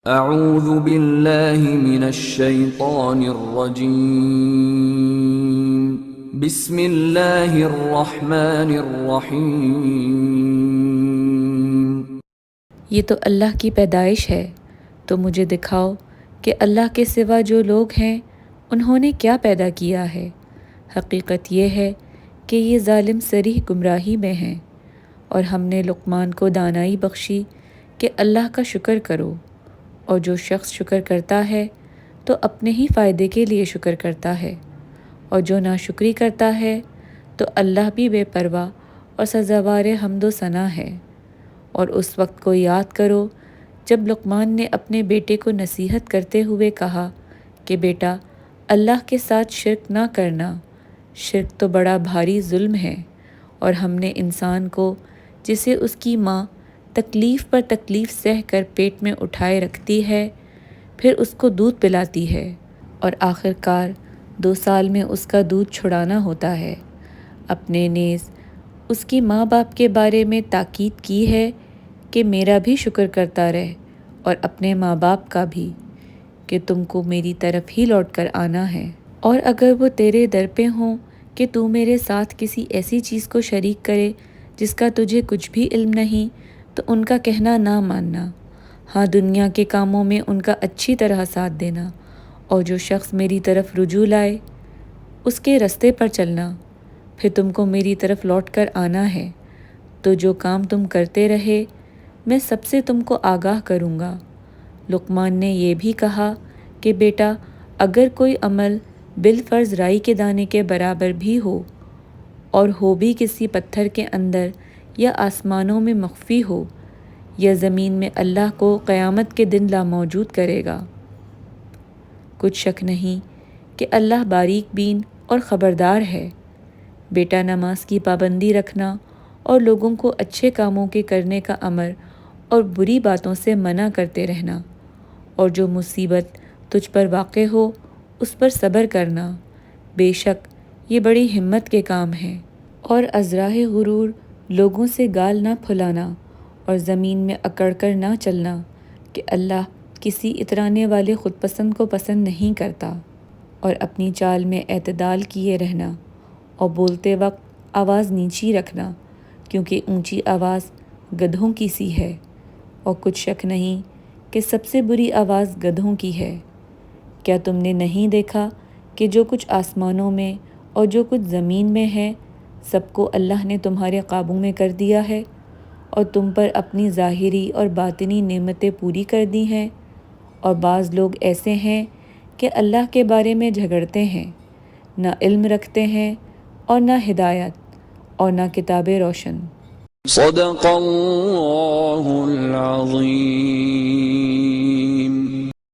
اعوذ باللہ من الشیطان الرجیم بسم اللہ الرحمن الرحیم۔ یہ تو اللہ کی پیدائش ہے، تو مجھے دکھاؤ کہ اللہ کے سوا جو لوگ ہیں انہوں نے کیا پیدا کیا ہے۔ حقیقت یہ ہے کہ یہ ظالم صریح گمراہی میں ہیں، اور ہم نے لقمان کو دانائی بخشی کہ اللہ کا شکر کرو، اور جو شخص شکر کرتا ہے تو اپنے ہی فائدے کے لیے شکر کرتا ہے، اور جو ناشکری کرتا ہے تو اللہ بھی بے پرواہ اور سزاوار حمد و ثنا ہے۔ اور اس وقت کو یاد کرو جب لقمان نے اپنے بیٹے کو نصیحت کرتے ہوئے کہا کہ بیٹا، اللہ کے ساتھ شرک نہ کرنا، شرک تو بڑا بھاری ظلم ہے، اور ہم نے انسان کو جسے اس کی ماں تکلیف پر تکلیف سہ کر پیٹ میں اٹھائے رکھتی ہے، پھر اس کو دودھ پلاتی ہے، اور آخر کار 2 سال میں اس کا دودھ چھڑانا ہوتا ہے، اپنے نیز اس کی ماں باپ کے بارے میں تاکید کی ہے کہ میرا بھی شکر کرتا رہ، اور اپنے ماں باپ کا بھی، کہ تم کو میری طرف ہی لوٹ کر آنا ہے۔ اور اگر وہ تیرے در پہ ہوں کہ تو میرے ساتھ کسی ایسی چیز کو شریک کرے جس کا تجھے کچھ بھی علم نہیں، تو ان کا کہنا نہ ماننا، ہاں دنیا کے کاموں میں ان کا اچھی طرح ساتھ دینا، اور جو شخص میری طرف رجوع لائے اس کے رستے پر چلنا، پھر تم کو میری طرف لوٹ کر آنا ہے، تو جو کام تم کرتے رہے میں سب سے تم کو آگاہ کروں گا۔ لقمان نے یہ بھی کہا کہ بیٹا، اگر کوئی عمل بالفرض رائی کے دانے کے برابر بھی ہو، اور ہو بھی کسی پتھر کے اندر یا آسمانوں میں مخفی ہو یا زمین میں، اللہ کو قیامت کے دن لاموجود کرے گا۔ کچھ شک نہیں کہ اللہ باریک بین اور خبردار ہے۔ بیٹا، نماز کی پابندی رکھنا اور لوگوں کو اچھے کاموں کے کرنے کا امر اور بری باتوں سے منع کرتے رہنا، اور جو مصیبت تجھ پر واقع ہو اس پر صبر کرنا، بے شک یہ بڑی ہمت کے کام ہیں۔ اور ازراہ غرور لوگوں سے گال نہ پھلانا، اور زمین میں اکڑ کر نہ چلنا، کہ اللہ کسی اترانے والے خود پسند کو پسند نہیں کرتا۔ اور اپنی چال میں اعتدال کیے رہنا، اور بولتے وقت آواز نیچی رکھنا، کیونکہ اونچی آواز گدھوں کی سی ہے، اور کچھ شک نہیں کہ سب سے بری آواز گدھوں کی ہے۔ کیا تم نے نہیں دیکھا کہ جو کچھ آسمانوں میں اور جو کچھ زمین میں ہے، سب کو اللہ نے تمہارے قابو میں کر دیا ہے، اور تم پر اپنی ظاہری اور باطنی نعمتیں پوری کر دی ہیں؟ اور بعض لوگ ایسے ہیں کہ اللہ کے بارے میں جھگڑتے ہیں، نہ علم رکھتے ہیں اور نہ ہدایت اور نہ کتاب روشن۔ صدق اللہ العظیم۔